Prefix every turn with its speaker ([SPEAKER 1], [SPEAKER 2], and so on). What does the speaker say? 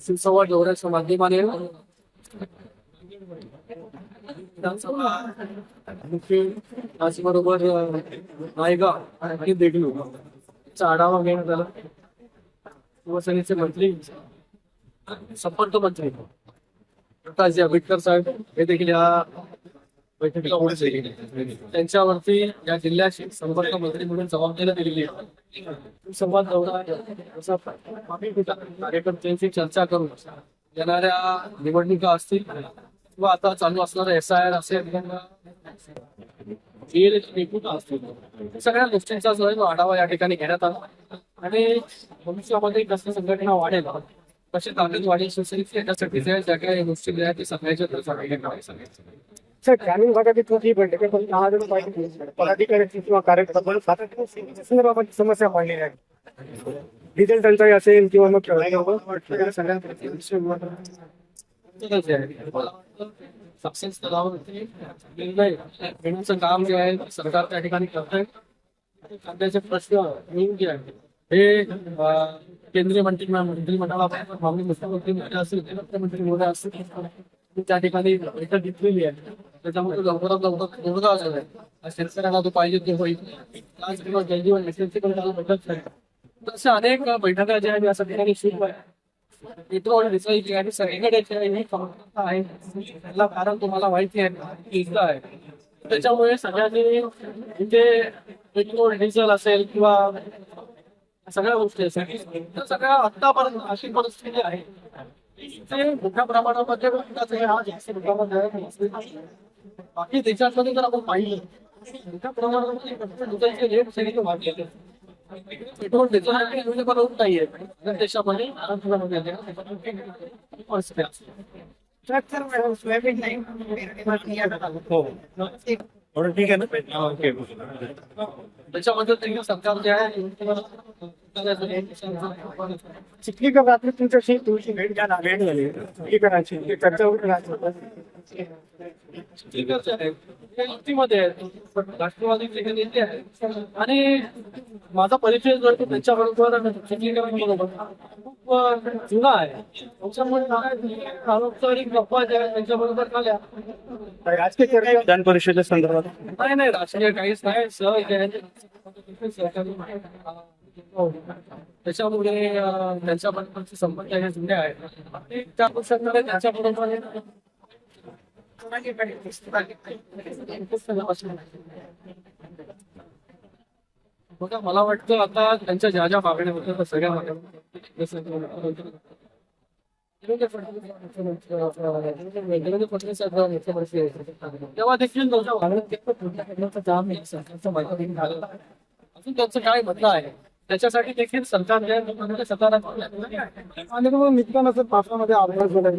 [SPEAKER 1] संवाद दौऱ्याच्या माध्यमाने त्याचबरोबर नायगाव आणि देगलूरचा आढावा घेण्यात आला. शिवसेनेचे मंत्री, संपर्क मंत्री प्रकाश आंबेडकर साहेब हे देखील या बैठकीला उपस्थित होते. त्यांच्यावरती या जिल्ह्याची संपर्क मंत्री म्हणून जबाबदारी दिलेली आहे. संवाद दौरा कार्यकर्त्यांची चर्चा करून येणाऱ्या निवडणुका असतील किंवा आता चालू असणारा SIR असेल, असतील, सगळ्या गोष्टींचा जो आहे तो आढावा या ठिकाणी घेण्यात आला. आणि भविष्यामध्ये कसं संघटना वाढेल, कशी ताकद वाढेल शिवसेनेची, याच्यासाठी ज्या काही गोष्टी ज्या आहेत ते सगळ्याच्या सांगायचं.
[SPEAKER 2] सर, ग्रामीण भागातील छोटी बैठक पदाधिकारी किंवा कार्यकर्ता संदर्भात समस्या मांडलेल्या आहेत. डिझेल टंचाई असेल किंवा मग
[SPEAKER 1] सक्सेस स्तरावरती निर्णय घेण्याचं काम जे आहे सरकार त्या ठिकाणी करत आहे. कांद्याचे प्रश्न जे आहे हे केंद्रीय मंत्रिमंडळाला मागणी मुख्यमंत्री महोदय असतील, मुख्यमंत्री महोदय असतील, त्या ठिकाणी बैठक घेतलेली आहे. त्याच्यामुळे लवकरात लवकर तोडगा आलेला आहे. शेतकऱ्यांना तो पाहिजे ते होईल. आज किंवा जलजीवन मिशनची बैठक झाली. तशा अनेक बैठका ज्या आहेत या ठिकाणी सुरू आहे. पेट्रोल डिझेल आणि सगळीकडे आहे. त्याला कारण तुम्हाला माहिती आहे इथं आहे. त्याच्यामुळे सगळ्यांनी इथे पेट्रोल डिझेल असेल किंवा सगळ्या गोष्टी असेल तर सगळ्या आतापर्यंत अशी परिस्थिती आहे ते मोठ्या प्रमाणामध्ये बाकी देशांमध्ये जर आपण पाहिलं मोठ्या प्रमाणामध्ये रेट वाढलेले पेट्रोल डिझेल अवेलेबल होत नाहीये देशामध्ये.
[SPEAKER 2] ठीक आहे ना.
[SPEAKER 1] त्याच्यामध्ये सरकार जे आहे
[SPEAKER 2] चिखलीकर रात्री तुमच्याशी तुमची भेट झाली चिखलीकरांची चर्चा
[SPEAKER 1] युतीमध्ये राष्ट्रवादी नेते आहेत आणि माझा परिचय जो आहे त्यांच्याबरोबर खूप जुना आहे. त्याच्यामुळे गप्पा ज्या आहेत त्यांच्याबरोबर झाल्या.
[SPEAKER 2] राजकीय चर्चा विधान परिषदेच्या संदर्भात
[SPEAKER 1] नाही राजकीय काहीच नाही. त्याच्यामुळे त्यांच्याबरोबरचे संबंध हे जुने आहेत आणि त्या पक्षांमध्ये त्यांच्याबरोबर बघा मला वाटतं आता त्यांच्या ज्या ज्या मागण्या होत्या सगळ्या तेव्हा देखील अजून त्यांचं काय म्हणणं आहे त्याच्यासाठी देखील सरकार
[SPEAKER 2] आणि मग निघताना सर पावसामध्ये अपघात झाला.